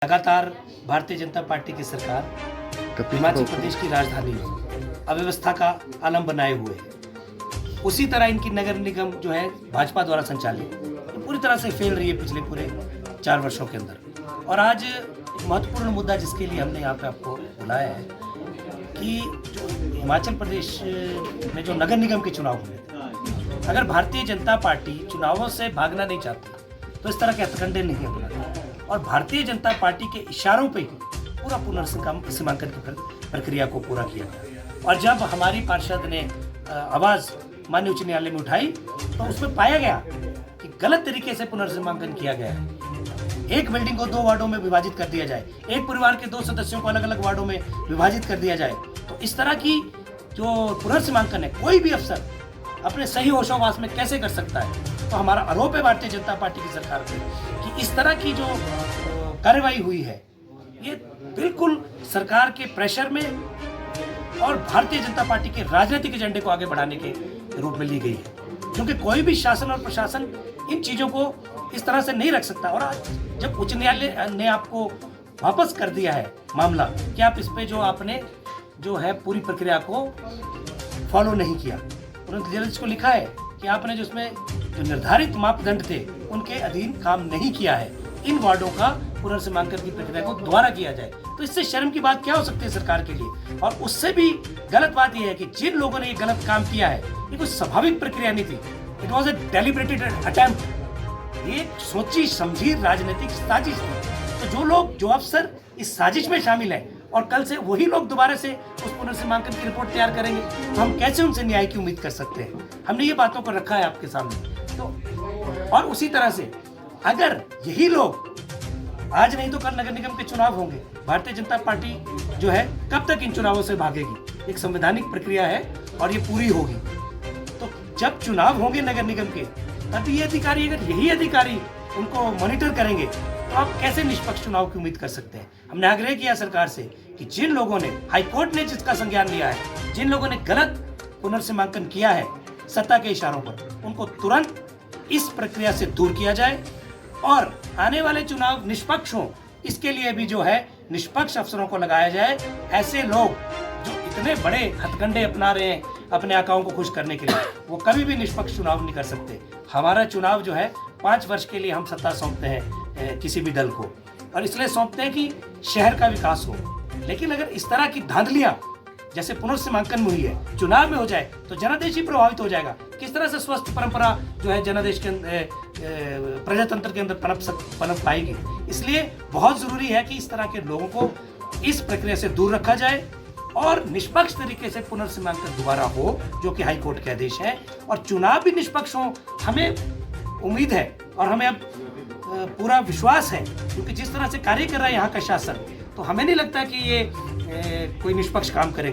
लगातार भारतीय जनता पार्टी की सरकार हिमाचल प्रदेश की राजधानी में अव्यवस्था का आलम बनाए हुए है। उसी तरह इनकी नगर निगम जो है भाजपा द्वारा संचालित पूरी तरह से फेल रही है पिछले पूरे 4 वर्षों के अंदर। और आज एक महत्वपूर्ण मुद्दा जिसके लिए हमने यहाँ पे आपको बुलाया है कि जो हिमाचल प्रदेश में जो नगर निगम के चुनाव हुए, अगर भारतीय जनता पार्टी चुनावों से भागना नहीं चाहती तो इस तरह के हथकंडे नहीं अपनाती और भारतीय जनता पार्टी के इशारों पे ही पूरा पुनर्सीमांकन की प्रक्रिया को पूरा किया गया। और जब हमारी पार्षद ने आवाज़ माननीय उच्च न्यायालय में उठाई तो उसमें पाया गया कि गलत तरीके से पुनर्सीमांकन किया गया है। एक बिल्डिंग को 2 वार्डों में विभाजित कर दिया जाए, एक परिवार के 2 सदस्यों को अलग अलग वार्डों में विभाजित कर दिया जाए। तो इस तरह की जो पुनर्सीमांकन है कोई भी अफसर अपने सही होशोवास में कैसे कर सकता है। तो हमारा आरोप है भारतीय जनता पार्टी की सरकार पे कि इस तरह की जो कार्रवाई हुई है ये बिल्कुल सरकार के प्रेशर में और भारतीय जनता पार्टी के राजनीतिक एजेंडे को आगे बढ़ाने के रूप में ली गई है, क्योंकि कोई भी शासन और प्रशासन इन चीज़ों को इस तरह से नहीं रख सकता। और आज जब उच्च न्यायालय ने आपको वापस कर दिया है मामला कि आप इस पे जो आपने जो है पूरी प्रक्रिया को फॉलो नहीं किया, उन्होंने जज को लिखा है कि आपने जो उसमें जो निर्धारित मापदंड थे उनके अधीन काम नहीं किया है, इन वार्डों का पुनर्सीमांकन की प्रक्रिया को दोबारा किया जाए। तो इससे शर्म की बात क्या हो सकती है सरकार के लिए। और उससे भी गलत बात यह है कि जिन लोगों ने ये गलत काम किया है ये कोई स्वाभाविक प्रक्रिया नहीं थी, इट वॉज ए डेलिब्रेटेड अटेम्प्ट। ये सोची समझी राजनीतिक साजिश थी। तो जो लोग जो अफसर इस साजिश में शामिल हैं और कल से वही लोग दोबारा से उस पुनर्सीमांकन की रिपोर्ट तैयार करेंगे तो हम कैसे उनसे न्याय की उम्मीद कर सकते हैं। हमने ये बातों को रखा है आपके सामने। तो और उसी तरह से अगर यही लोग आज नहीं तो कल नगर निगम के चुनाव होंगे, भारतीय जनता पार्टी जो है कब तक इन चुनावों से भागेगी। एक संवैधानिक प्रक्रिया है और ये पूरी होगी। तो जब चुनाव होंगे नगर निगम के तभी ये अधिकारी, अगर यही अधिकारी उनको मॉनिटर करेंगे तो आप कैसे निष्पक्ष चुनाव की उम्मीद कर सकते हैं। हमने आग्रह किया सरकार से कि जिन लोगों ने, हाईकोर्ट ने जिसका संज्ञान लिया है, जिन लोगों ने गलत पुनर्सीमांकन किया है सत्ता के इशारों पर, उनको तुरंत इस प्रक्रिया से दूर किया जाए और आने वाले चुनाव निष्पक्ष हों, इसके लिए भी जो है निष्पक्ष अफसरों को लगाया जाए। ऐसे लोग जो इतने बड़े हथकंडे अपना रहे हैं अपने आकाओं को खुश करने के लिए, वो कभी भी निष्पक्ष चुनाव नहीं कर सकते। हमारा चुनाव जो है 5 वर्ष के लिए हम सत्ता सौंपते हैं किसी भी दल को, और इसलिए सौंपते हैं कि शहर का विकास हो। लेकिन अगर इस तरह की धांधलियां जैसे पुनर्सीमांकन में हुई है चुनाव में हो जाए तो जनादेश ही प्रभावित हो जाएगा। किस तरह से स्वस्थ परंपरा जो है जनादेश के प्रजातंत्र के अंदर पनप पाएगी। इसलिए बहुत जरूरी है कि इस तरह के लोगों को इस प्रक्रिया से दूर रखा जाए और निष्पक्ष तरीके से पुनर्सीमांकन दोबारा हो, जो कि हाईकोर्ट के आदेश है, और चुनाव भी निष्पक्ष हो। हमें उम्मीद है और हमें अब पूरा विश्वास है, क्योंकि जिस तरह से कार्य कर रहा है यहाँ का शासन, तो हमें नहीं लगता कि ये कोई निष्पक्ष काम करेंगे।